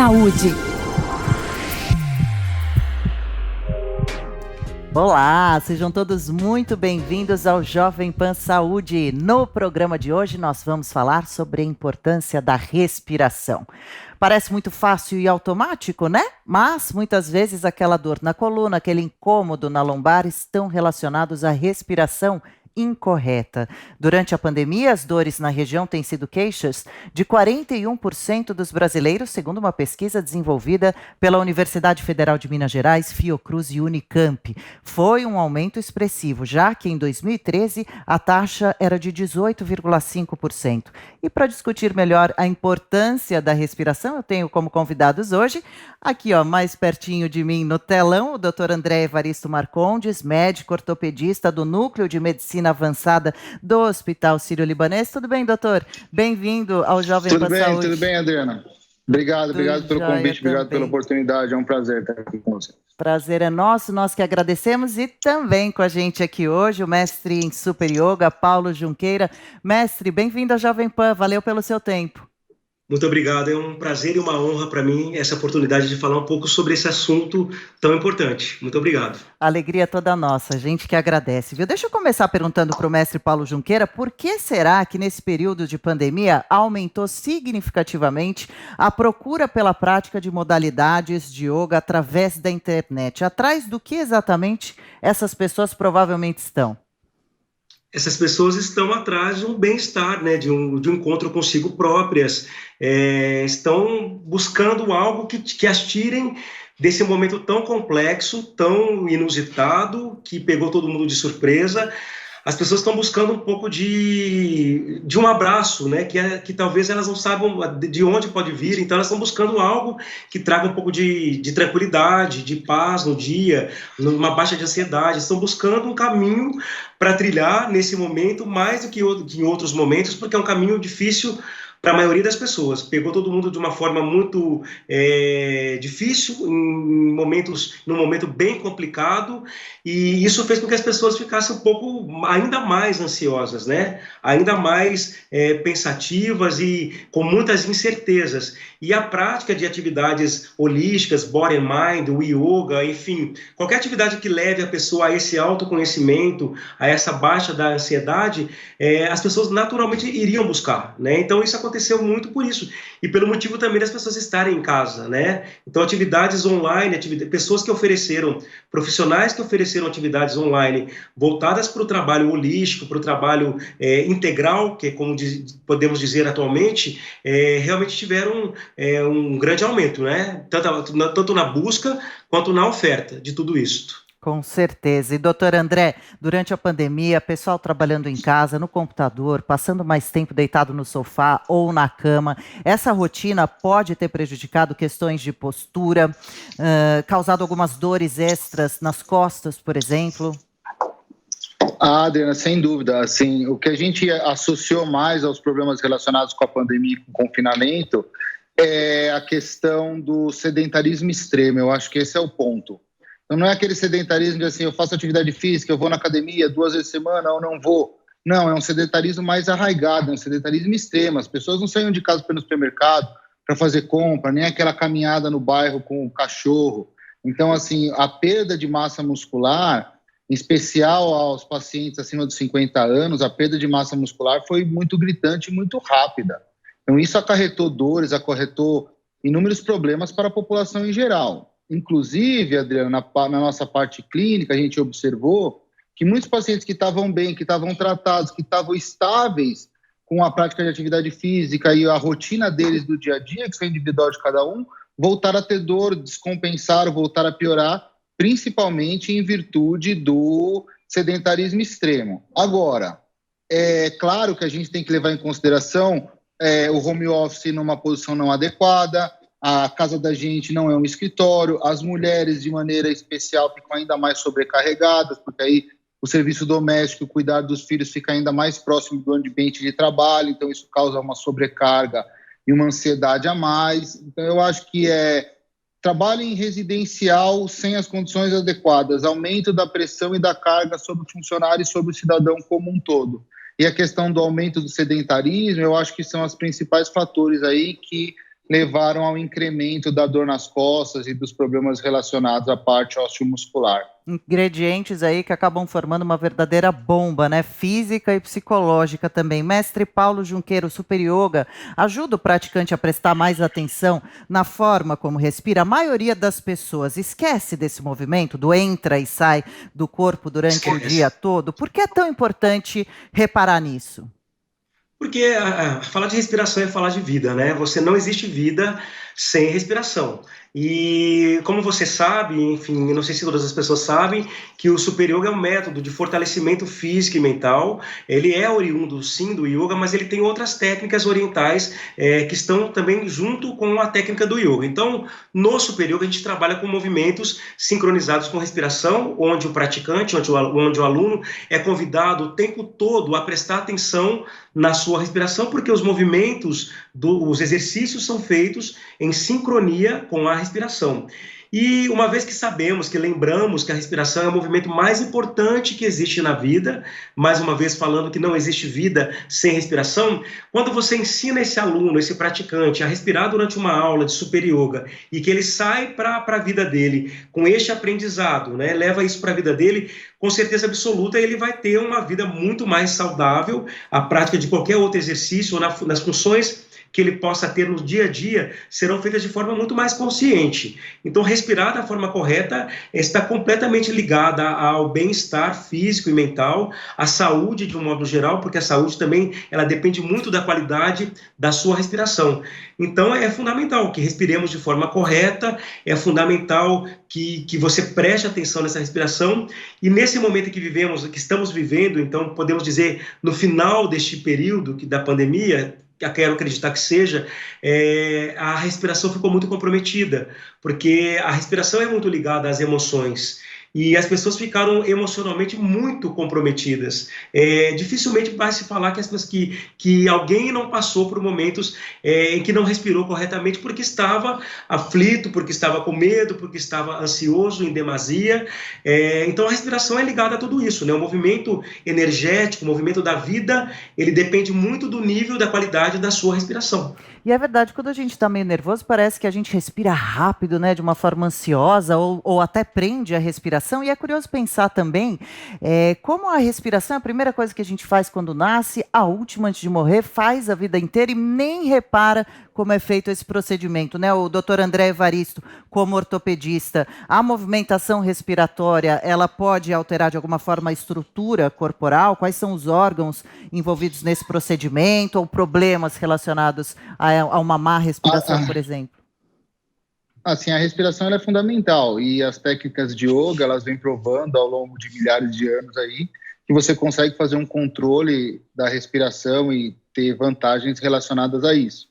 Saúde. Olá, sejam todos muito bem-vindos ao Jovem Pan Saúde. No programa de hoje nós vamos falar sobre a importância da respiração. Parece muito fácil e automático, né? Mas muitas vezes aquela dor na coluna, aquele incômodo na lombar estão relacionados à respiração incorreta. Durante a pandemia, as dores na região têm sido queixas de 41% dos brasileiros, segundo uma pesquisa desenvolvida pela Universidade Federal de Minas Gerais, Fiocruz e Unicamp. Foi um aumento expressivo, já que em 2013 a taxa era de 18,5%. E para discutir melhor a importância da respiração, eu tenho como convidados hoje, aqui mais pertinho de mim no telão, o Dr. André Evaristo Marcondes, médico ortopedista do Núcleo de Medicina Avançada do Hospital Sírio-Libanês. Tudo bem, doutor? Bem-vindo ao Jovem Pan Saúde. Tudo bem, Adriana. Obrigado pelo convite, obrigado pela oportunidade. É um prazer estar aqui com você. Prazer é nosso, nós que agradecemos. E também com a gente aqui hoje, o mestre em Super Yoga, Paulo Junqueira. Mestre, bem-vindo ao Jovem Pan, valeu pelo seu tempo. Muito obrigado, é um prazer e uma honra para mim essa oportunidade de falar um pouco sobre esse assunto tão importante. Muito obrigado. A alegria é toda nossa, a gente que agradece, viu? Deixa eu começar perguntando para o mestre Paulo Junqueira, por que será que nesse período de pandemia aumentou significativamente a procura pela prática de modalidades de yoga através da internet? Atrás do que exatamente essas pessoas provavelmente estão? Essas pessoas estão atrás de um bem-estar, né, de um encontro consigo próprias, estão buscando algo que as tirem desse momento tão complexo, tão inusitado, que pegou todo mundo de surpresa. As pessoas estão buscando um pouco de um abraço, né? Que talvez elas não saibam de onde pode vir, então elas estão buscando algo que traga um pouco de tranquilidade, de paz no dia, uma baixa de ansiedade. Estão buscando um caminho para trilhar nesse momento, mais do que em outros momentos, porque é um caminho difícil para a maioria das pessoas. Pegou todo mundo de uma forma muito difícil, num momento bem complicado, e isso fez com que as pessoas ficassem um pouco ainda mais ansiosas, né? Ainda mais pensativas e com muitas incertezas. E a prática de atividades holísticas, body and mind, o yoga, enfim, qualquer atividade que leve a pessoa a esse autoconhecimento, a essa baixa da ansiedade, as pessoas naturalmente iriam buscar, né? Então isso aconteceu muito por isso, e pelo motivo também das pessoas estarem em casa, né? Então atividades online, pessoas que ofereceram, profissionais que ofereceram atividades online voltadas para o trabalho holístico, para o trabalho integral, que é como podemos dizer atualmente, realmente tiveram um grande aumento, né? Tanto na busca quanto na oferta de tudo isso. Com certeza. E, doutor André, durante a pandemia, pessoal trabalhando em casa, no computador, passando mais tempo deitado no sofá ou na cama, essa rotina pode ter prejudicado questões de postura, causado algumas dores extras nas costas, por exemplo? Adriana, sem dúvida. Assim, o que a gente associou mais aos problemas relacionados com a pandemia e com o confinamento é a questão do sedentarismo extremo. Eu acho que esse é o ponto. Então, não é aquele sedentarismo de assim, eu faço atividade física, eu vou na academia 2 vezes por semana ou não vou. Não, é um sedentarismo mais arraigado, é um sedentarismo extremo. As pessoas não saem de casa para ir no supermercado para fazer compra, nem aquela caminhada no bairro com o cachorro. Então, assim, a perda de massa muscular, em especial aos pacientes acima dos 50 anos, a perda de massa muscular foi muito gritante e muito rápida. Então, isso acarretou dores, acarretou inúmeros problemas para a população em geral. Inclusive, Adriana, na nossa parte clínica, a gente observou que muitos pacientes que estavam bem, que estavam tratados, que estavam estáveis com a prática de atividade física e a rotina deles do dia a dia, que foi individual de cada um, voltaram a ter dor, descompensaram, voltaram a piorar, principalmente em virtude do sedentarismo extremo. Agora, é claro que a gente tem que levar em consideração o home office numa posição não adequada, a casa da gente não é um escritório, as mulheres, de maneira especial, ficam ainda mais sobrecarregadas, porque aí o serviço doméstico, o cuidar dos filhos fica ainda mais próximo do ambiente de trabalho, então isso causa uma sobrecarga e uma ansiedade a mais. Então eu acho que trabalho em residencial sem as condições adequadas, aumento da pressão e da carga sobre o funcionário e sobre o cidadão como um todo. E a questão do aumento do sedentarismo, eu acho que são os principais fatores aí que levaram ao incremento da dor nas costas e dos problemas relacionados à parte osteomuscular. Ingredientes aí que acabam formando uma verdadeira bomba, né? Física e psicológica também. Mestre Paulo Junqueiro, Super Yoga, ajuda o praticante a prestar mais atenção na forma como respira. A maioria das pessoas esquece desse movimento, do entra e sai do corpo durante o dia todo. Por que é tão importante reparar nisso? Porque falar de respiração é falar de vida, né? Não existe vida sem respiração. E como você sabe, enfim, não sei se todas as pessoas sabem, que o Super Yoga é um método de fortalecimento físico e mental. Ele é oriundo, sim, do yoga, mas ele tem outras técnicas orientais que estão também junto com a técnica do yoga. Então, no Super Yoga, a gente trabalha com movimentos sincronizados com respiração, onde o praticante, onde o aluno é convidado o tempo todo a prestar atenção na sua respiração, porque os movimentos, os exercícios são feitos em sincronia com a respiração. E uma vez que sabemos, que lembramos que a respiração é o movimento mais importante que existe na vida, mais uma vez falando que não existe vida sem respiração, quando você ensina esse aluno, esse praticante, a respirar durante uma aula de Super Yoga e que ele sai para a vida dele com este aprendizado, né, leva isso para a vida dele, com certeza absoluta ele vai ter uma vida muito mais saudável, a prática de qualquer outro exercício ou nas funções que ele possa ter no dia a dia, serão feitas de forma muito mais consciente. Então, respirar da forma correta está completamente ligada ao bem-estar físico e mental, à saúde de um modo geral, porque a saúde também ela depende muito da qualidade da sua respiração. Então, é fundamental que respiremos de forma correta, é fundamental que você preste atenção nessa respiração, e nesse momento que vivemos, que estamos vivendo, então, podemos dizer, no final deste período da pandemia, quero acreditar que seja, a respiração ficou muito comprometida, porque a respiração é muito ligada às emoções, e as pessoas ficaram emocionalmente muito comprometidas. Dificilmente vai se falar que alguém não passou por momentos em que não respirou corretamente porque estava aflito, porque estava com medo, porque estava ansioso em demasia. Então a respiração é ligada a tudo isso, né? O movimento energético, o movimento da vida, ele depende muito do nível, da qualidade da sua respiração. E é verdade, quando a gente está meio nervoso, parece que a gente respira rápido, né, de uma forma ansiosa, ou até prende a respiração. E é curioso pensar também como a respiração é a primeira coisa que a gente faz quando nasce, a última antes de morrer, faz a vida inteira e nem repara como é feito esse procedimento, né? O doutor André Evaristo, como ortopedista, a movimentação respiratória, ela pode alterar de alguma forma a estrutura corporal? Quais são os órgãos envolvidos nesse procedimento ou problemas relacionados a uma má respiração, por exemplo? Assim, a respiração ela é fundamental e as técnicas de yoga, elas vêm provando ao longo de milhares de anos aí que você consegue fazer um controle da respiração e ter vantagens relacionadas a isso.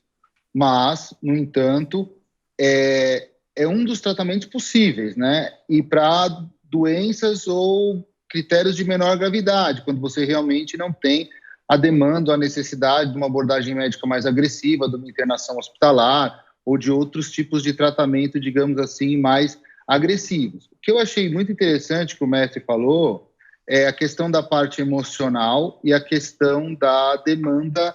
Mas, no entanto, é um dos tratamentos possíveis, né? E para doenças ou critérios de menor gravidade, quando você realmente não tem a demanda, a necessidade de uma abordagem médica mais agressiva, de uma internação hospitalar ou de outros tipos de tratamento, digamos assim, mais agressivos. O que eu achei muito interessante que o mestre falou é a questão da parte emocional e a questão da demanda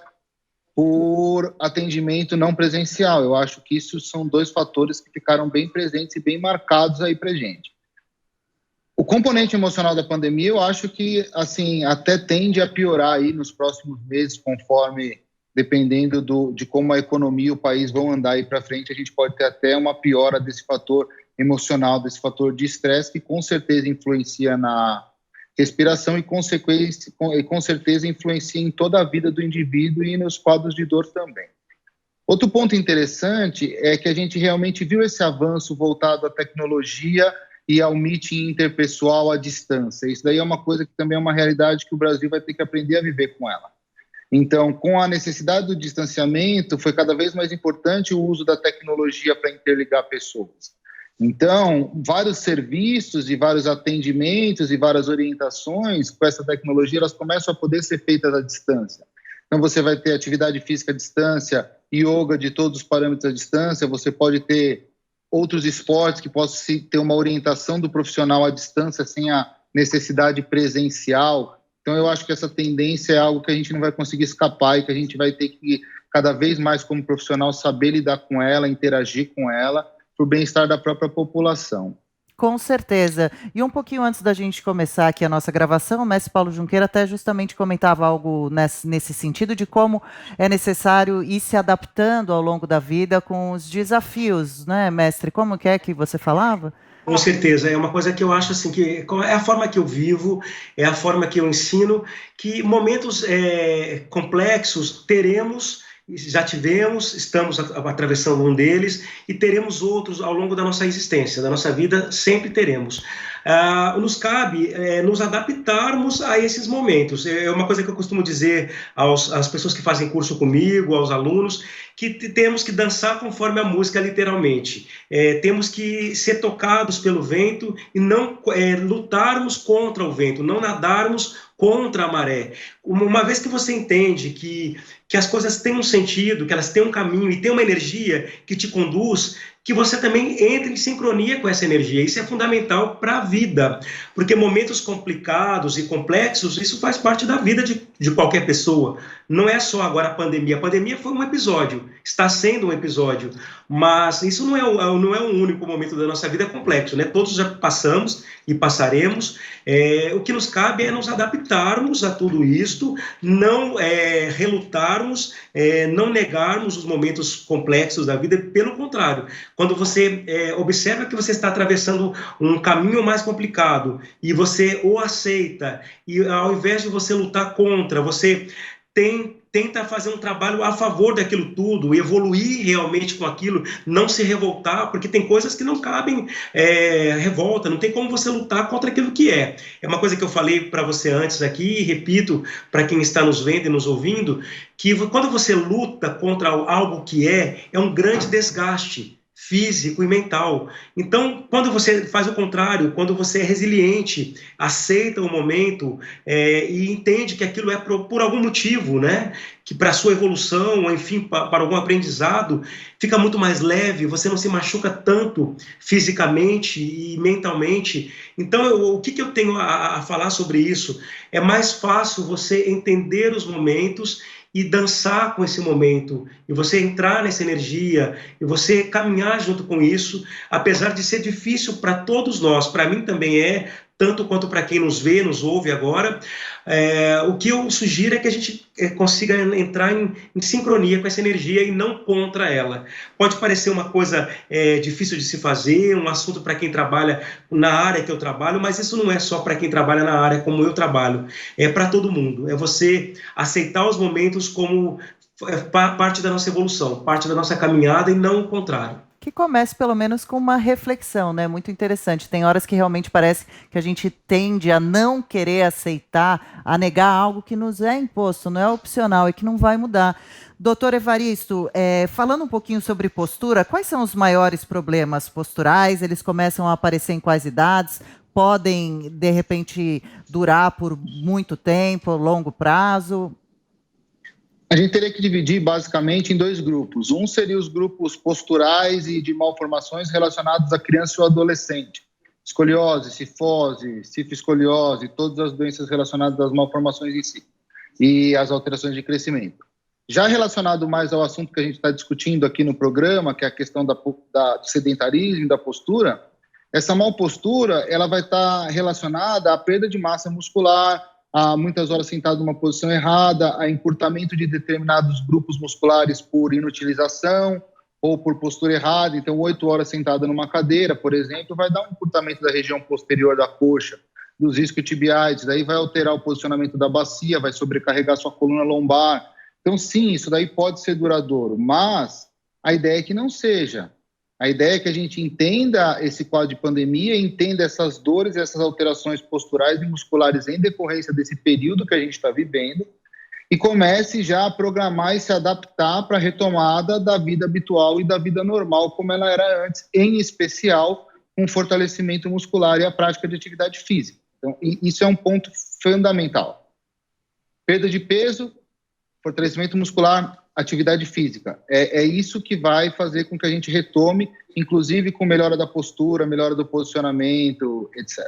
por atendimento não presencial. Eu acho que isso são dois fatores que ficaram bem presentes e bem marcados aí pra gente. O componente emocional da pandemia, eu acho que, assim, até tende a piorar aí nos próximos meses, conforme, dependendo de como a economia e o país vão andar aí para frente, a gente pode ter até uma piora desse fator emocional, desse fator de estresse, que com certeza influencia na respiração e com certeza influencia em toda a vida do indivíduo e nos quadros de dor também. Outro ponto interessante é que a gente realmente viu esse avanço voltado à tecnologia e ao meeting interpessoal à distância. Isso daí é uma coisa que também é uma realidade que o Brasil vai ter que aprender a viver com ela. Então, com a necessidade do distanciamento, foi cada vez mais importante o uso da tecnologia para interligar pessoas. Então, vários serviços e vários atendimentos e várias orientações com essa tecnologia, elas começam a poder ser feitas à distância. Então, você vai ter atividade física à distância, yoga de todos os parâmetros à distância, você pode ter outros esportes que possam ter uma orientação do profissional à distância sem a necessidade presencial. Então, eu acho que essa tendência é algo que a gente não vai conseguir escapar e que a gente vai ter que, cada vez mais como profissional, saber lidar com ela, interagir com ela, para o bem-estar da própria população. Com certeza. E um pouquinho antes da gente começar aqui a nossa gravação, o mestre Paulo Junqueira até justamente comentava algo nesse sentido de como é necessário ir se adaptando ao longo da vida com os desafios, né, mestre? Como que é que você falava? Com certeza, é uma coisa que eu acho assim, que é a forma que eu vivo, é a forma que eu ensino, que momentos complexos teremos, já tivemos, estamos atravessando um deles e teremos outros ao longo da nossa existência, da nossa vida, sempre teremos. Nos cabe nos adaptarmos a esses momentos. É uma coisa que eu costumo dizer às pessoas que fazem curso comigo, aos alunos, que temos que dançar conforme a música, literalmente. Temos que ser tocados pelo vento e não lutarmos contra o vento, não nadarmos contra a maré. Uma vez que você entende que as coisas têm um sentido, que elas têm um caminho e têm uma energia que te conduz, que você também entre em sincronia com essa energia. Isso é fundamental para a vida, porque momentos complicados e complexos, isso faz parte da vida de qualquer pessoa. Não é só agora a pandemia. A pandemia foi um episódio, está sendo um episódio, mas isso não é o único momento da nossa vida complexo, né? Todos já passamos e passaremos. O que nos cabe é nos adaptarmos a tudo isto, não relutarmos, não negarmos os momentos complexos da vida, pelo contrário. Quando você observa que você está atravessando um caminho mais complicado e você o aceita, e ao invés de você lutar contra, você tenta fazer um trabalho a favor daquilo tudo, evoluir realmente com aquilo, não se revoltar, porque tem coisas que não cabem revolta, não tem como você lutar contra aquilo que é. É uma coisa que eu falei para você antes aqui, e repito para quem está nos vendo e nos ouvindo, que quando você luta contra algo que é um grande desgaste físico e mental. Então, quando você faz o contrário, quando você é resiliente, aceita o momento e entende que aquilo é por algum motivo, né? Que para a sua evolução, ou enfim, para algum aprendizado, fica muito mais leve, você não se machuca tanto fisicamente e mentalmente. Então, o que eu tenho a falar sobre isso? É mais fácil você entender os momentos e dançar com esse momento, e você entrar nessa energia, e você caminhar junto com isso, apesar de ser difícil para todos nós, para mim também tanto quanto para quem nos vê, nos ouve agora. O que eu sugiro é que a gente consiga entrar em sincronia com essa energia e não contra ela. Pode parecer uma coisa difícil de se fazer, um assunto para quem trabalha na área que eu trabalho, mas isso não é só para quem trabalha na área como eu trabalho, é para todo mundo. É você aceitar os momentos como parte da nossa evolução, parte da nossa caminhada e não o contrário. Que comece pelo menos com uma reflexão, né? Muito interessante. Tem horas que realmente parece que a gente tende a não querer aceitar, a negar algo que nos é imposto, não é opcional e que não vai mudar. Doutor Evaristo, falando um pouquinho sobre postura, quais são os maiores problemas posturais? Eles começam a aparecer em quais idades? Podem, de repente, durar por muito tempo, longo prazo? A gente teria que dividir basicamente em dois grupos. Um seria os grupos posturais e de malformações relacionados à criança e ao adolescente. Escoliose, cifose, cifescoliose, todas as doenças relacionadas às malformações em si e às alterações de crescimento. Já relacionado mais ao assunto que a gente está discutindo aqui no programa, que é a questão do sedentarismo e da postura, essa malpostura ela vai estar relacionada à perda de massa muscular, a muitas horas sentado numa posição errada, a encurtamento de determinados grupos musculares por inutilização ou por postura errada. Então, 8 horas sentada numa cadeira, por exemplo, vai dar um encurtamento da região posterior da coxa, dos isquiotibiais, daí vai alterar o posicionamento da bacia, vai sobrecarregar sua coluna lombar. Então, sim, isso daí pode ser duradouro, mas a ideia é que não seja. A ideia é que a gente entenda esse quadro de pandemia, entenda essas dores, essas alterações posturais e musculares em decorrência desse período que a gente está vivendo e comece já a programar e se adaptar para a retomada da vida habitual e da vida normal como ela era antes, em especial com fortalecimento muscular e a prática de atividade física. Então, isso é um ponto fundamental. Perda de peso, fortalecimento muscular, atividade física. É isso que vai fazer com que a gente retome, inclusive com melhora da postura, melhora do posicionamento, etc.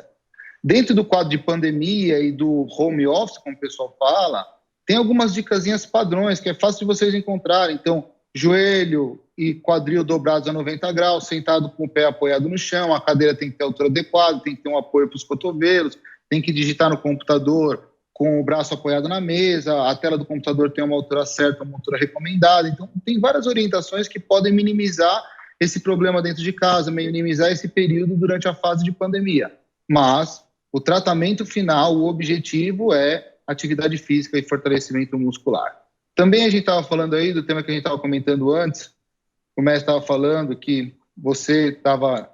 Dentro do quadro de pandemia e do home office, como o pessoal fala, tem algumas dicasinhas padrões que é fácil de vocês encontrarem. Então, joelho e quadril dobrados a 90 graus, sentado com o pé apoiado no chão, a cadeira tem que ter a altura adequada, tem que ter um apoio para os cotovelos, tem que digitar no computador com o braço apoiado na mesa, a tela do computador tem uma altura certa, uma altura recomendada. Então, tem várias orientações que podem minimizar esse problema dentro de casa, minimizar esse período durante a fase de pandemia. Mas o tratamento final, o objetivo é atividade física e fortalecimento muscular. Também a gente estava falando aí do tema que a gente estava comentando antes, o mestre estava falando que você estava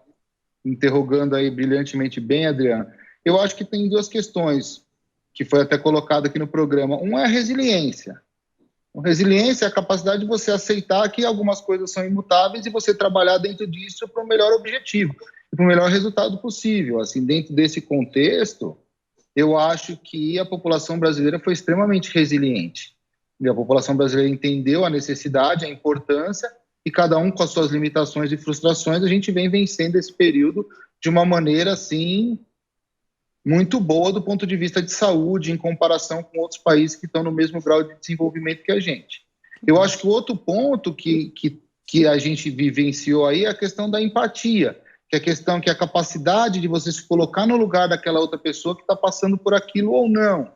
interrogando aí brilhantemente bem, Adriano. Eu acho que tem duas questões que foi até colocado aqui no programa. Um é a resiliência. A resiliência é a capacidade de você aceitar que algumas coisas são imutáveis e você trabalhar dentro disso para o melhor objetivo, para o melhor resultado possível. Assim, dentro desse contexto, eu acho que a população brasileira foi extremamente resiliente. E a população brasileira entendeu a necessidade, a importância, e cada um com as suas limitações e frustrações, a gente vem vencendo esse período de uma maneira, assim, muito boa do ponto de vista de saúde, em comparação com outros países que estão no mesmo grau de desenvolvimento que a gente. Eu acho que o outro ponto que a gente vivenciou aí é a questão da empatia, que é a questão que é a capacidade de você se colocar no lugar daquela outra pessoa que está passando por aquilo ou não.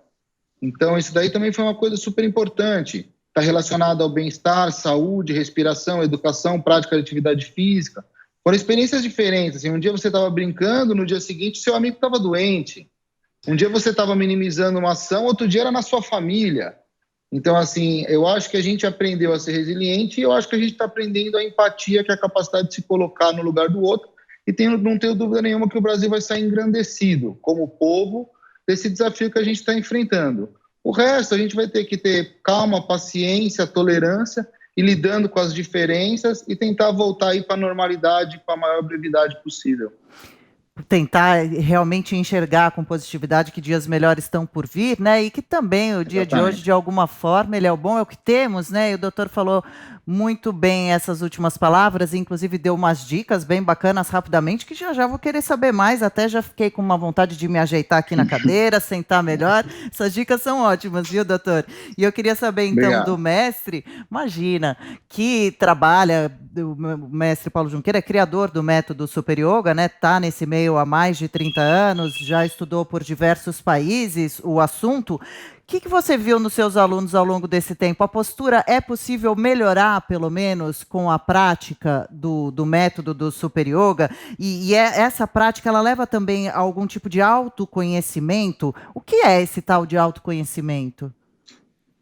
Então, isso daí também foi uma coisa super importante. Está relacionado ao bem-estar, saúde, respiração, educação, prática de atividade física. Foram experiências diferentes. Assim, um dia você estava brincando, no dia seguinte seu amigo estava doente. Um dia você estava minimizando uma ação, outro dia era na sua família. Então, assim, eu acho que a gente aprendeu a ser resiliente e eu acho que a gente está aprendendo a empatia, que é a capacidade de se colocar no lugar do outro. E não tenho dúvida nenhuma que o Brasil vai sair engrandecido como povo desse desafio que a gente está enfrentando. O resto, a gente vai ter que ter calma, paciência, tolerância e lidando com as diferenças e tentar voltar aí para a normalidade com a maior brevidade possível. Tentar realmente enxergar com positividade que dias melhores estão por vir, né? E que também o dia de hoje, de alguma forma, ele é o bom, é o que temos, né? E o doutor falou muito bem essas últimas palavras, inclusive deu umas dicas bem bacanas rapidamente, que já vou querer saber mais, até já fiquei com uma vontade de me ajeitar aqui na cadeira, sentar melhor. Essas dicas são ótimas, viu, doutor? E eu queria saber, então, obrigado, do mestre, imagina, que trabalha, o mestre Paulo Junqueira é criador do método Super Yoga, né? Tá nesse meio há mais de 30 anos, já estudou por diversos países o assunto. O que você viu nos seus alunos ao longo desse tempo? A postura é possível melhorar, pelo menos, com a prática do método do Super Yoga? E essa prática, ela leva também a algum tipo de autoconhecimento? O que é esse tal de autoconhecimento?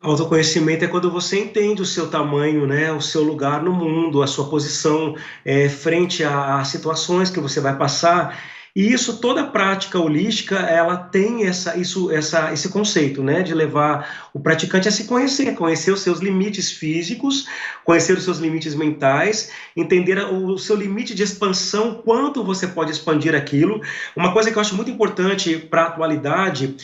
Autoconhecimento é quando você entende o seu tamanho, né, o seu lugar no mundo, a sua posição frente a situações que você vai passar. E isso, toda prática holística, ela tem esse conceito, né, de levar o praticante a se conhecer os seus limites físicos, conhecer os seus limites mentais, entender o seu limite de expansão, quanto você pode expandir aquilo. Uma coisa que eu acho muito importante para a atualidade,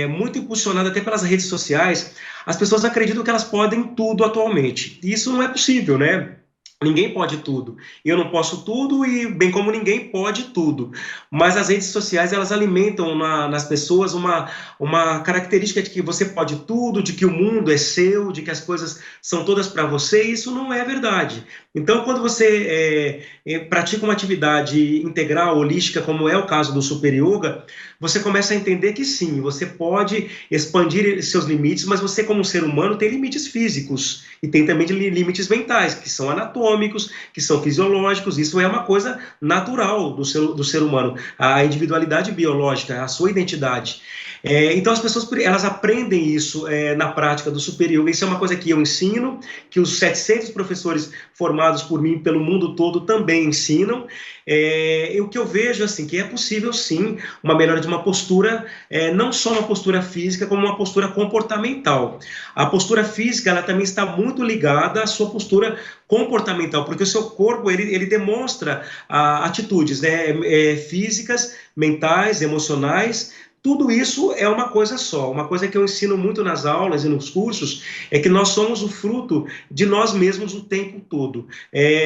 muito impulsionada até pelas redes sociais, as pessoas acreditam que elas podem tudo atualmente. E isso não é possível, né? Ninguém pode tudo. Eu não posso tudo e bem como ninguém pode tudo. Mas as redes sociais, elas alimentam nas pessoas uma característica de que você pode tudo, de que o mundo é seu, de que as coisas são todas para você, e isso não é verdade. Então, quando você pratica uma atividade integral, holística, como é o caso do Super Yoga, você começa a entender que sim, você pode expandir seus limites, mas você, como ser humano, tem limites físicos e tem também limites mentais, que são anatômicos, que são fisiológicos. Isso é uma coisa natural do ser humano, a individualidade biológica, a sua identidade. Então as pessoas elas aprendem isso na prática do Super Yoga. Isso é uma coisa que eu ensino, que os 700 professores formados por mim pelo mundo todo também ensinam. E o que eu vejo assim, que é possível sim uma melhora de uma postura, não só uma postura física, como uma postura comportamental. A postura física, ela também está muito ligada à sua postura comportamental, porque o seu corpo ele demonstra atitudes, né, físicas, mentais, emocionais, tudo isso é uma coisa só. Uma coisa que eu ensino muito nas aulas e nos cursos é que nós somos o fruto de nós mesmos o tempo todo.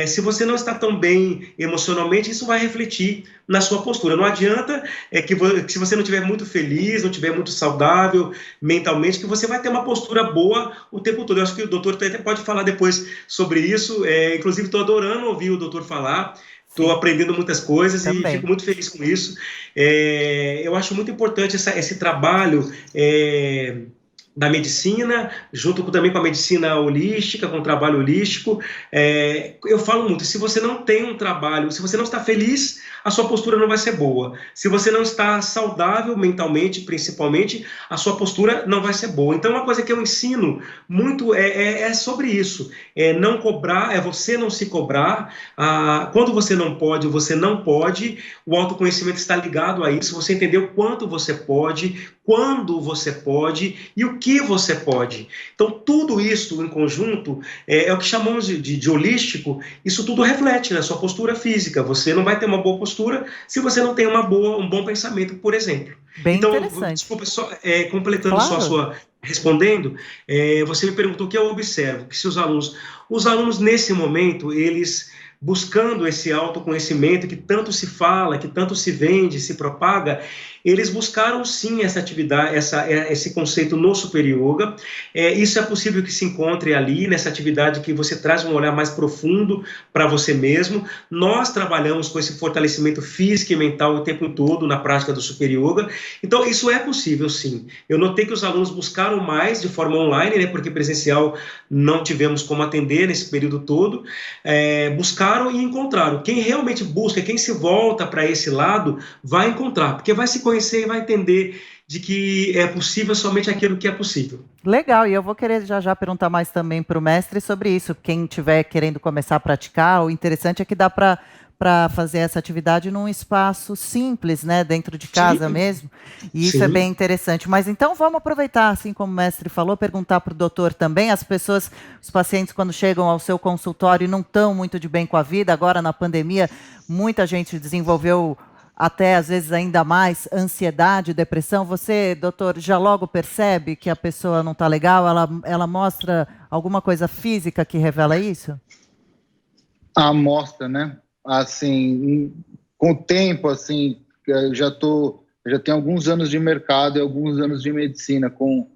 Se você não está tão bem emocionalmente, isso vai refletir na sua postura. Não adianta que se você não estiver muito feliz, não estiver muito saudável mentalmente, que você vai ter uma postura boa o tempo todo. Eu acho que o doutor até pode falar depois sobre isso. Inclusive, estou adorando ouvir o doutor falar. Estou aprendendo muitas coisas Também. E fico muito feliz com isso. Eu acho muito importante esse trabalho da medicina, junto também com a medicina holística, com o trabalho holístico. Eu falo muito, se você não tem um trabalho, se você não está feliz, a sua postura não vai ser boa. Se você não está saudável mentalmente, principalmente, a sua postura não vai ser boa. Então, uma coisa que eu ensino muito é sobre isso. Não cobrar, você não se cobrar. Quando você não pode, você não pode. O autoconhecimento está ligado a isso. Você entender o quanto você pode, quando você pode e o que você pode. Então, tudo isso em conjunto é o que chamamos de holístico. Isso tudo reflete na sua postura física. Você não vai ter uma boa postura se você não tem um bom pensamento, por exemplo. Bem então, interessante. Desculpa, completando Claro. só a sua... Respondendo, você me perguntou o que eu observo, que se os alunos nesse momento, eles buscando esse autoconhecimento que tanto se fala, que tanto se vende, se propaga, eles buscaram sim essa atividade, esse conceito no Super Yoga. Isso é possível que se encontre ali, nessa atividade que você traz um olhar mais profundo para você mesmo. Nós trabalhamos com esse fortalecimento físico e mental o tempo todo na prática do Super Yoga. Então, isso é possível sim. Eu notei que os alunos buscaram mais de forma online, né, porque presencial não tivemos como atender nesse período todo. Buscaram e encontraram. Quem realmente busca, quem se volta para esse lado, vai encontrar, porque vai se conhecer e vai entender de que é possível somente aquilo que é possível. Legal, e eu vou querer já perguntar mais também para o mestre sobre isso. Quem estiver querendo começar a praticar, o interessante é que dá para fazer essa atividade num espaço simples, né, dentro de casa mesmo, e isso é bem interessante. Mas então vamos aproveitar, assim como o mestre falou, perguntar para o doutor também, os pacientes quando chegam ao seu consultório não estão muito de bem com a vida, agora na pandemia muita gente desenvolveu até às vezes ainda mais ansiedade, depressão. Você, doutor, já logo percebe que a pessoa não está legal? Ela mostra alguma coisa física que revela isso? Mostra, né? Assim, com o tempo, assim, eu já tenho alguns anos de mercado e alguns anos de medicina. Com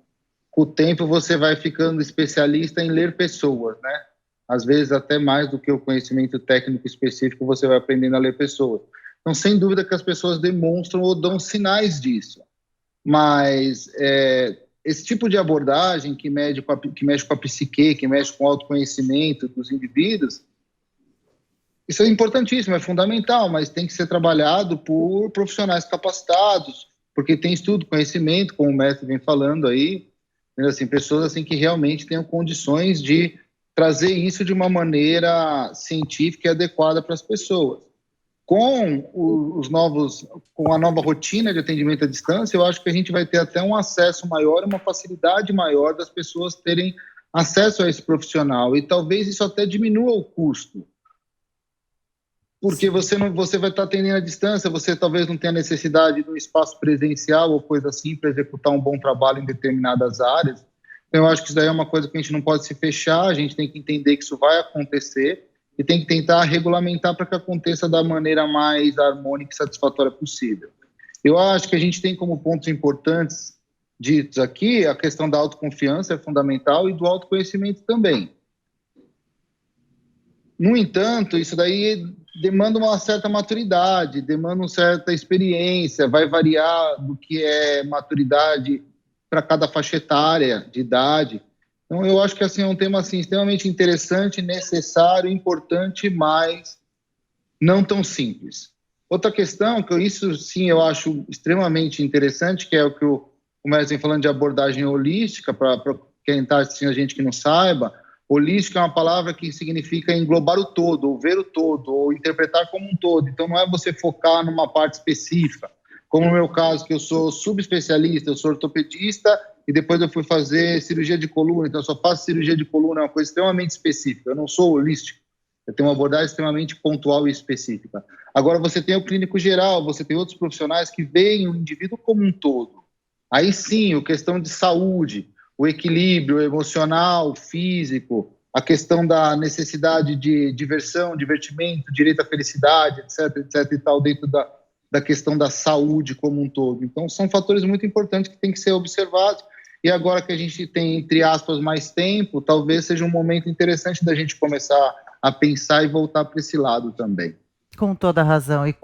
o tempo você vai ficando especialista em ler pessoas, né? Às vezes até mais do que o conhecimento técnico específico, você vai aprendendo a ler pessoas. Então, sem dúvida que as pessoas demonstram ou dão sinais disso. Mas esse tipo de abordagem que mexe com a psique, que mexe com o autoconhecimento dos indivíduos, isso é importantíssimo, é fundamental, mas tem que ser trabalhado por profissionais capacitados, porque tem estudo, conhecimento, como o mestre vem falando aí, assim, pessoas assim, que realmente tenham condições de trazer isso de uma maneira científica e adequada para as pessoas. Com a nova rotina de atendimento à distância, eu acho que a gente vai ter até um acesso maior, uma facilidade maior das pessoas terem acesso a esse profissional, e talvez isso até diminua o custo. Porque você vai estar atendendo à distância, você talvez não tenha necessidade de um espaço presencial ou coisa assim para executar um bom trabalho em determinadas áreas. Então, eu acho que isso daí é uma coisa que a gente não pode se fechar, a gente tem que entender que isso vai acontecer e tem que tentar regulamentar para que aconteça da maneira mais harmônica e satisfatória possível. Eu acho que a gente tem como pontos importantes ditos aqui a questão da autoconfiança é fundamental e do autoconhecimento também. No entanto, isso daí demanda uma certa maturidade, demanda uma certa experiência, vai variar do que é maturidade para cada faixa etária de idade. Então, eu acho que assim, é um tema assim, extremamente interessante, necessário, importante, mas não tão simples. Outra questão, que isso sim eu acho extremamente interessante, que é o que o mestre vem falando de abordagem holística, para quem está assistindo a gente que não saiba. Holística é uma palavra que significa englobar o todo, ou ver o todo, ou interpretar como um todo. Então, não é você focar numa parte específica. Como no meu caso, que eu sou subespecialista, eu sou ortopedista, e depois eu fui fazer cirurgia de coluna, então eu só faço cirurgia de coluna, é uma coisa extremamente específica. Eu não sou holístico, tem uma abordagem extremamente pontual e específica. Agora, você tem o clínico geral, você tem outros profissionais que veem o indivíduo como um todo. Aí sim, a questão de saúde, o equilíbrio emocional, físico, a questão da necessidade de diversão, divertimento, direito à felicidade, etc, etc e tal, dentro da questão da saúde como um todo. Então, são fatores muito importantes que têm que ser observados. E agora que a gente tem, entre aspas, mais tempo, talvez seja um momento interessante da gente começar a pensar e voltar para esse lado também. Com toda razão. E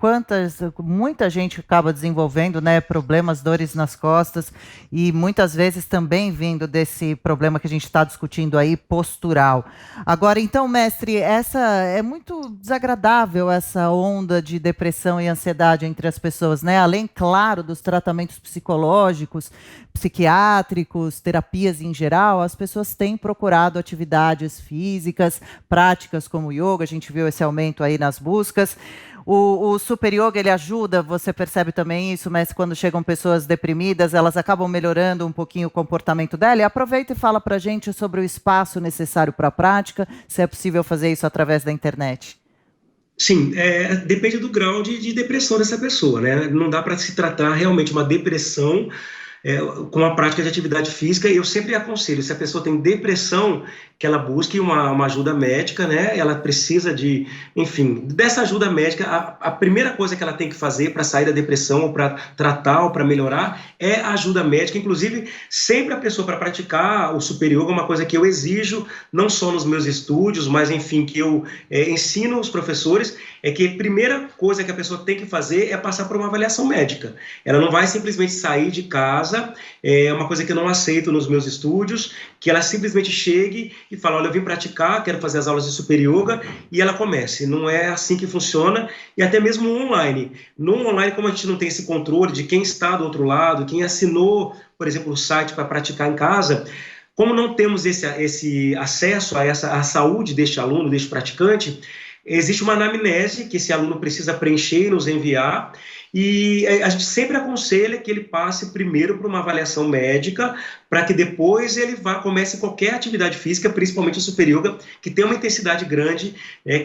muita gente acaba desenvolvendo, né, problemas, dores nas costas, e muitas vezes também vindo desse problema que a gente está discutindo aí, postural. Agora, então, mestre, é muito desagradável essa onda de depressão e ansiedade entre as pessoas, né? Além, claro, dos tratamentos psicológicos, psiquiátricos, terapias em geral, as pessoas têm procurado atividades físicas, práticas como yoga, a gente viu esse aumento aí nas buscas. O Super Yoga, ele ajuda, você percebe também isso, mas quando chegam pessoas deprimidas, elas acabam melhorando um pouquinho o comportamento dela. E aproveita e fala para a gente sobre o espaço necessário para a prática, se é possível fazer isso através da internet. Sim, depende do grau de depressão dessa pessoa, né? Não dá para se tratar realmente uma depressão com a prática de atividade física. Eu sempre aconselho, se a pessoa tem depressão, que ela busque uma ajuda médica, né? Ela precisa dessa ajuda médica. A primeira coisa que ela tem que fazer para sair da depressão, ou para tratar, ou para melhorar, é a ajuda médica. Inclusive, sempre a pessoa, para praticar o Super Yoga, é uma coisa que eu exijo, não só nos meus estúdios, mas, que eu ensino os professores, é que a primeira coisa que a pessoa tem que fazer é passar por uma avaliação médica. Ela não vai simplesmente sair de casa, é uma coisa que eu não aceito nos meus estúdios, que ela simplesmente chegue e fala, olha, eu vim praticar, quero fazer as aulas de Super Yoga, e ela comece. Não é assim que funciona, e até mesmo online. No online, como a gente não tem esse controle de quem está do outro lado, quem assinou, por exemplo, o site para praticar em casa, como não temos esse acesso à saúde deste aluno, deste praticante, existe uma anamnese que esse aluno precisa preencher e nos enviar, e a gente sempre aconselha que ele passe primeiro por uma avaliação médica, para que depois ele comece qualquer atividade física, principalmente o Super Yoga, que tem uma intensidade grande,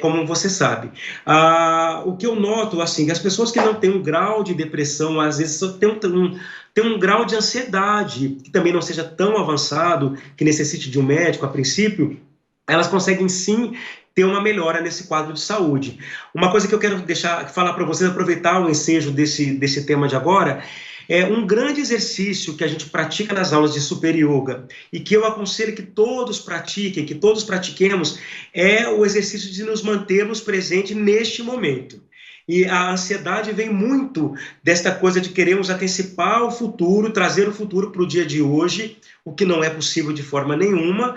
como você sabe. O que eu noto, assim, que as pessoas que não têm um grau de depressão, às vezes só tem um grau de ansiedade, que também não seja tão avançado, que necessite de um médico a princípio, elas conseguem sim ter uma melhora nesse quadro de saúde. Uma coisa que eu quero falar para vocês, aproveitar o ensejo desse tema de agora, é um grande exercício que a gente pratica nas aulas de Super Yoga e que eu aconselho que todos pratiquem, que todos pratiquemos, é o exercício de nos mantermos presentes neste momento. E a ansiedade vem muito desta coisa de queremos antecipar o futuro, trazer o futuro para o dia de hoje, o que não é possível de forma nenhuma.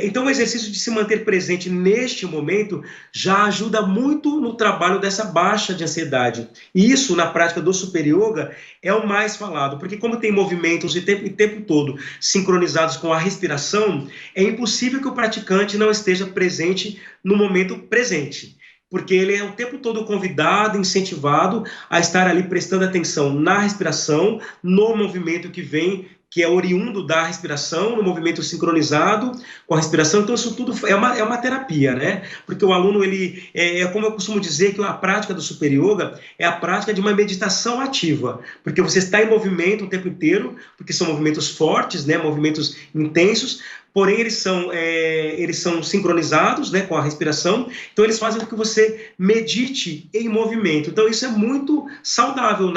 Então, o exercício de se manter presente neste momento já ajuda muito no trabalho dessa baixa de ansiedade. E isso, na prática do Super Yoga, é o mais falado, porque como tem movimentos o tempo todo sincronizados com a respiração, é impossível que o praticante não esteja presente no momento presente, porque ele é o tempo todo convidado, incentivado a estar ali prestando atenção na respiração, no movimento que vem, que é oriundo da respiração, no movimento sincronizado com a respiração. Então, isso tudo é uma terapia, né? Porque o aluno, como eu costumo dizer, que a prática do Super Yoga é a prática de uma meditação ativa, porque você está em movimento o tempo inteiro, porque são movimentos fortes, né? Movimentos intensos, porém eles são sincronizados, né, com a respiração, então eles fazem com que você medite em movimento. Então isso é muito saudável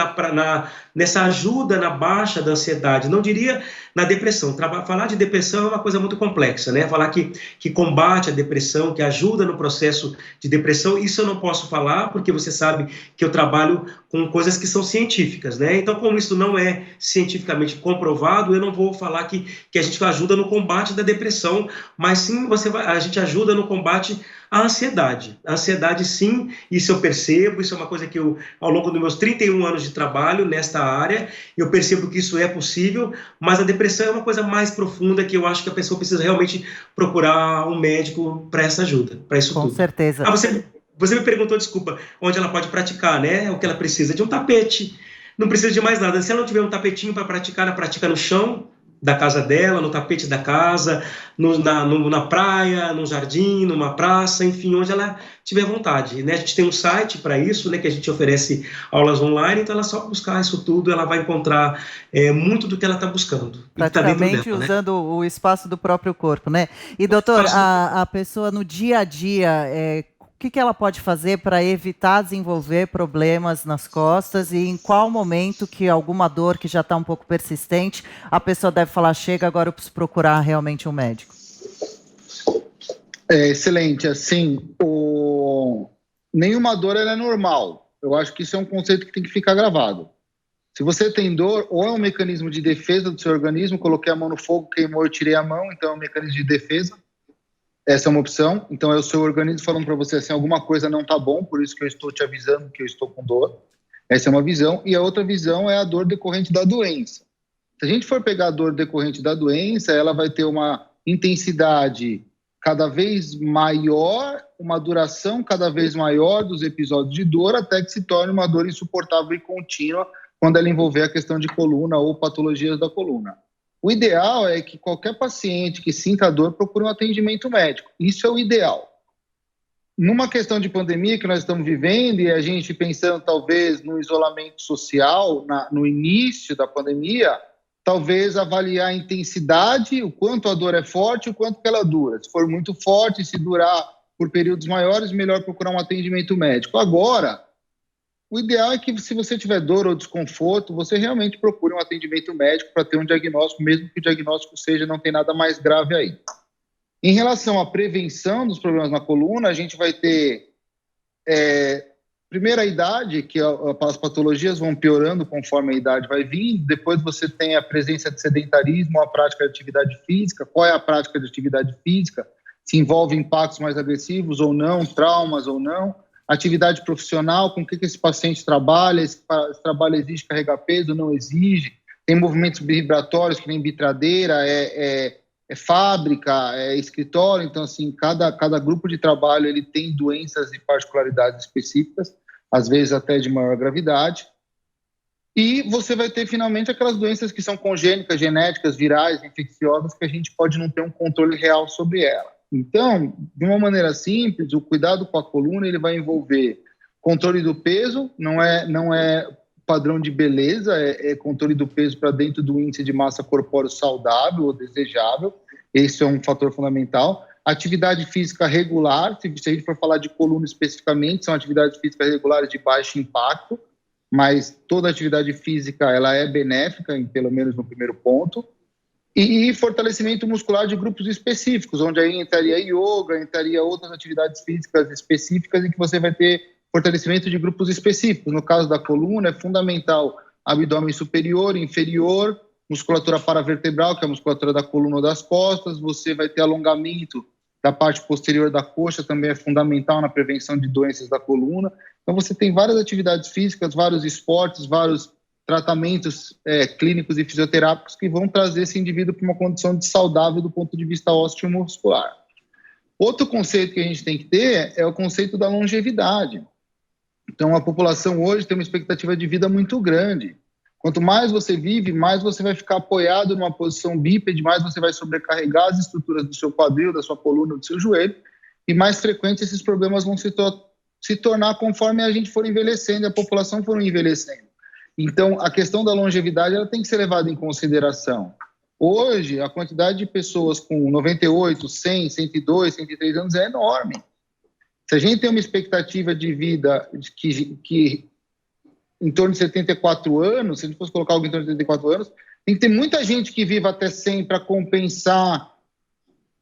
nessa ajuda na baixa da ansiedade, não diria na depressão. Falar de depressão é uma coisa muito complexa, né? Falar que combate a depressão, que ajuda no processo de depressão, isso eu não posso falar, porque você sabe que eu trabalho com coisas que são científicas, né? Então, como isso não é cientificamente comprovado, eu não vou falar que a gente ajuda no combate da depressão, mas sim a gente ajuda no combate à ansiedade. A ansiedade, sim, isso eu percebo, isso é uma coisa que eu, ao longo dos meus 31 anos de trabalho nesta área, eu percebo que isso é possível, mas a depressão é uma coisa mais profunda que eu acho que a pessoa precisa realmente procurar um médico para essa ajuda, para isso tudo. Com certeza. Você me perguntou, desculpa, onde ela pode praticar, né? O que ela precisa de um tapete, não precisa de mais nada. Se ela não tiver um tapetinho para praticar, ela pratica no chão, da casa dela, no tapete da casa, na praia, no jardim, numa praça, enfim, onde ela tiver vontade, né? A gente tem um site para isso, né, que a gente oferece aulas online, então ela só buscar isso tudo, ela vai encontrar muito do que ela está buscando. Praticamente tá dentro dela, usando o espaço do próprio corpo, né? E, doutor, a pessoa no dia a dia, o que ela pode fazer para evitar desenvolver problemas nas costas e em qual momento que alguma dor que já está um pouco persistente, a pessoa deve falar, chega, agora eu preciso procurar realmente um médico? Excelente. Assim, nenhuma dor é normal. Eu acho que isso é um conceito que tem que ficar gravado. Se você tem dor, ou é um mecanismo de defesa do seu organismo, coloquei a mão no fogo, queimou, eu tirei a mão, então é um mecanismo de defesa. Essa é uma opção. Então é o seu organismo falando para você assim, alguma coisa não está bom, por isso que eu estou te avisando que eu estou com dor. Essa é uma visão. E a outra visão é a dor decorrente da doença. Se a gente for pegar a dor decorrente da doença, ela vai ter uma intensidade cada vez maior, uma duração cada vez maior dos episódios de dor, até que se torne uma dor insuportável e contínua quando ela envolver a questão de coluna ou patologias da coluna. O ideal é que qualquer paciente que sinta dor procure um atendimento médico. Isso é o ideal. Numa questão de pandemia que nós estamos vivendo e a gente pensando talvez no isolamento social, no início da pandemia, talvez avaliar a intensidade, o quanto a dor é forte, o quanto que ela dura. Se for muito forte, se durar por períodos maiores, melhor procurar um atendimento médico. Agora, o ideal é que se você tiver dor ou desconforto, você realmente procure um atendimento médico para ter um diagnóstico, mesmo que o diagnóstico seja não tem nada mais grave aí. Em relação à prevenção dos problemas na coluna, a gente vai ter, primeiro a idade, que as patologias vão piorando conforme a idade vai vindo, depois você tem a presença de sedentarismo, a prática de atividade física. Qual é a prática de atividade física? Se envolve impactos mais agressivos ou não, traumas ou não. Atividade profissional, com o que esse paciente trabalha, esse trabalho exige carregar peso, não exige. Tem movimentos vibratórios, que nem bitradeira, fábrica, escritório. Então, assim, cada grupo de trabalho ele tem doenças e particularidades específicas, às vezes até de maior gravidade. E você vai ter, finalmente, aquelas doenças que são congênitas, genéticas, virais, infecciosas, que a gente pode não ter um controle real sobre ela. Então, de uma maneira simples, o cuidado com a coluna ele vai envolver controle do peso, não é padrão de beleza, é controle do peso para dentro do índice de massa corpóreo saudável ou desejável. Esse é um fator fundamental. Atividade física regular, se a gente for falar de coluna especificamente, são atividades físicas regulares de baixo impacto, mas toda atividade física ela é benéfica, pelo menos no primeiro ponto. E fortalecimento muscular de grupos específicos, onde aí entraria yoga, entraria outras atividades físicas específicas em que você vai ter fortalecimento de grupos específicos. No caso da coluna, é fundamental abdômen superior, inferior, musculatura paravertebral, que é a musculatura da coluna ou das costas. Você vai ter alongamento da parte posterior da coxa, também é fundamental na prevenção de doenças da coluna. Então, você tem várias atividades físicas, vários esportes, vários tratamentos clínicos e fisioterápicos que vão trazer esse indivíduo para uma condição de saudável do ponto de vista osteomuscular. Outro conceito que a gente tem que ter é o conceito da longevidade. Então, a população hoje tem uma expectativa de vida muito grande. Quanto mais você vive, mais você vai ficar apoiado numa posição bípede, mais você vai sobrecarregar as estruturas do seu quadril, da sua coluna, do seu joelho, e mais frequentes esses problemas vão se tornar conforme a gente for envelhecendo e a população for envelhecendo. Então, a questão da longevidade ela tem que ser levada em consideração. Hoje, a quantidade de pessoas com 98, 100, 102, 103 anos é enorme. Se a gente tem uma expectativa de vida que em torno de 74 anos, se a gente fosse colocar algo em torno de 74 anos, tem que ter muita gente que viva até 100 para compensar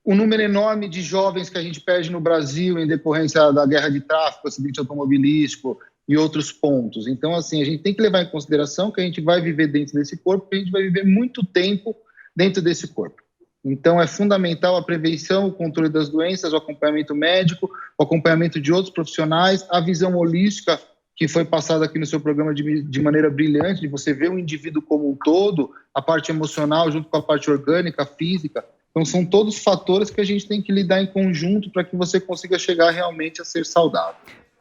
o número enorme de jovens que a gente perde no Brasil em decorrência da guerra de tráfico, acidente automobilístico e outros pontos. Então, assim, a gente tem que levar em consideração que a gente vai viver dentro desse corpo, que a gente vai viver muito tempo dentro desse corpo. Então, é fundamental a prevenção, o controle das doenças, o acompanhamento médico, o acompanhamento de outros profissionais, a visão holística que foi passada aqui no seu programa de maneira brilhante, de você ver o indivíduo como um todo, a parte emocional junto com a parte orgânica, física. Então, são todos fatores que a gente tem que lidar em conjunto para que você consiga chegar realmente a ser saudável.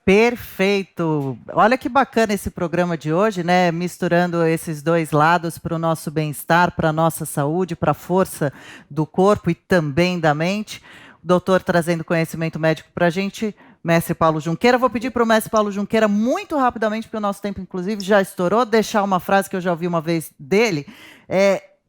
Perfeito! Olha que bacana esse programa de hoje, né? Misturando esses dois lados para o nosso bem-estar, para a nossa saúde, para a força do corpo e também da mente. O doutor trazendo conhecimento médico para a gente, mestre Paulo Junqueira. Vou pedir para o mestre Paulo Junqueira, muito rapidamente, porque o nosso tempo, inclusive, já estourou, deixar uma frase que eu já ouvi uma vez dele,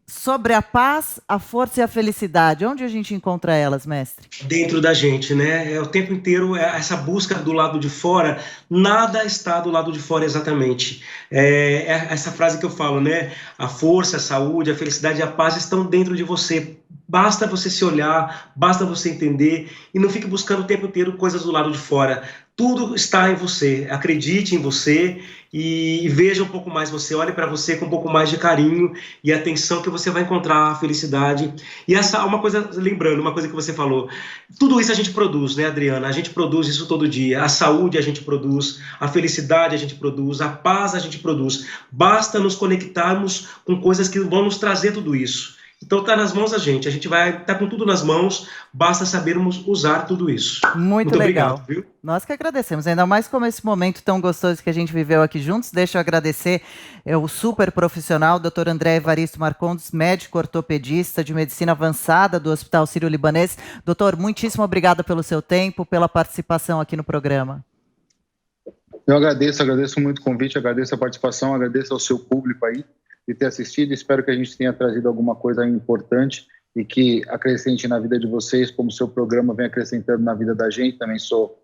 sobre a paz, a força e a felicidade. Onde a gente encontra elas, mestre? Dentro da gente, né? O tempo inteiro essa busca do lado de fora, nada está do lado de fora exatamente. Essa frase que eu falo, né? A força, a saúde, a felicidade e a paz estão dentro de você. Basta você se olhar, basta você entender e não fique buscando o tempo inteiro coisas do lado de fora. Tudo está em você. Acredite em você e veja um pouco mais você. Olhe para você com um pouco mais de carinho e atenção que você vai encontrar a felicidade. E essa uma coisa, lembrando, uma coisa que você falou, tudo isso a gente produz, né, Adriana? A gente produz isso todo dia. A saúde a gente produz, a felicidade a gente produz, a paz a gente produz. Basta nos conectarmos com coisas que vão nos trazer tudo isso. Então está nas mãos da gente. A gente vai estar com tudo nas mãos, basta sabermos usar tudo isso. Muito legal. Obrigado, viu? Nós que agradecemos, ainda mais como esse momento tão gostoso que a gente viveu aqui juntos. Deixa eu agradecer o super profissional, Dr. André Evaristo Marcondes, médico ortopedista de medicina avançada do Hospital Sírio-Libanês. Doutor, muitíssimo obrigada pelo seu tempo, pela participação aqui no programa. Eu agradeço muito o convite, agradeço a participação, agradeço ao seu público aí de ter assistido. Espero que a gente tenha trazido alguma coisa importante e que acrescente na vida de vocês, como o seu programa vem acrescentando na vida da gente. Também sou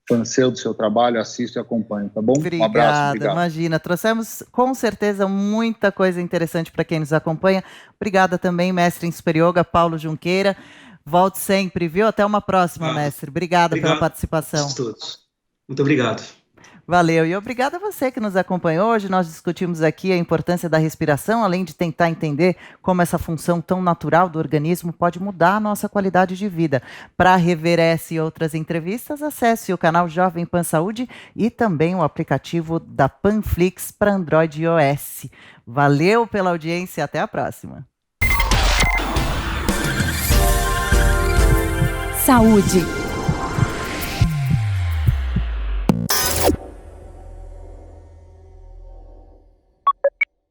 fã seu do seu trabalho, assisto e acompanho, tá bom? Obrigada, um abraço, obrigado. Imagina, trouxemos com certeza muita coisa interessante para quem nos acompanha. Obrigada também, mestre em Super Yoga, Paulo Junqueira. Volte sempre, viu? Até uma próxima, mestre. Obrigado pela participação. A todos. Muito obrigado. Valeu, e obrigada a você que nos acompanhou. Hoje nós discutimos aqui a importância da respiração, além de tentar entender como essa função tão natural do organismo pode mudar a nossa qualidade de vida. Para rever essa e outras entrevistas, acesse o canal Jovem Pan Saúde e também o aplicativo da Panflix para Android e iOS. Valeu pela audiência e até a próxima. Saúde.